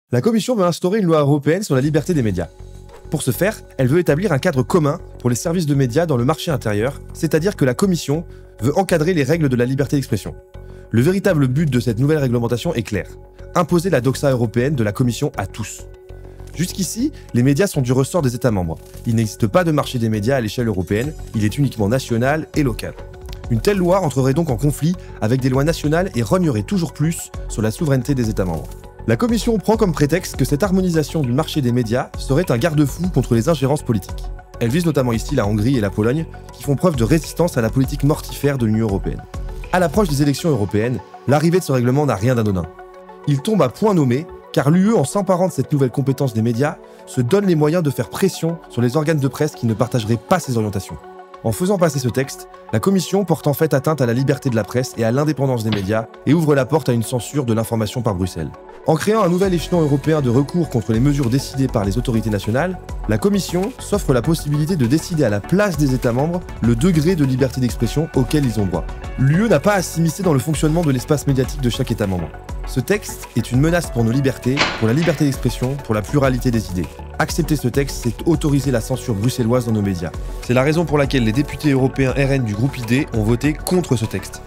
La Commission veut instaurer une loi européenne sur la liberté des médias. Pour ce faire, elle veut établir un cadre commun pour les services de médias dans le marché intérieur, c'est-à-dire que la Commission veut encadrer les règles de la liberté d'expression. Le véritable but de cette nouvelle réglementation est clair: imposer la doxa européenne de la Commission à tous. Jusqu'ici, les médias sont du ressort des États membres. Il n'existe pas de marché des médias à l'échelle européenne, il est uniquement national et local. Une telle loi entrerait donc en conflit avec des lois nationales et rognerait toujours plus sur la souveraineté des États membres. La Commission prend comme prétexte que cette harmonisation du marché des médias serait un garde-fou contre les ingérences politiques. Elle vise notamment ici la Hongrie et la Pologne, qui font preuve de résistance à la politique mortifère de l'Union européenne. À l'approche des élections européennes, l'arrivée de ce règlement n'a rien d'anodin. Il tombe à point nommé, car l'UE, en s'emparant de cette nouvelle compétence des médias, se donne les moyens de faire pression sur les organes de presse qui ne partageraient pas ses orientations. En faisant passer ce texte, la Commission porte en fait atteinte à la liberté de la presse et à l'indépendance des médias et ouvre la porte à une censure de l'information par Bruxelles. En créant un nouvel échelon européen de recours contre les mesures décidées par les autorités nationales, la Commission s'offre la possibilité de décider à la place des États membres le degré de liberté d'expression auquel ils ont droit. L'UE n'a pas à s'immiscer dans le fonctionnement de l'espace médiatique de chaque État membre. Ce texte est une menace pour nos libertés, pour la liberté d'expression, pour la pluralité des idées. Accepter ce texte, c'est autoriser la censure bruxelloise dans nos médias. C'est la raison pour laquelle les députés européens RN du groupe ID ont voté contre ce texte.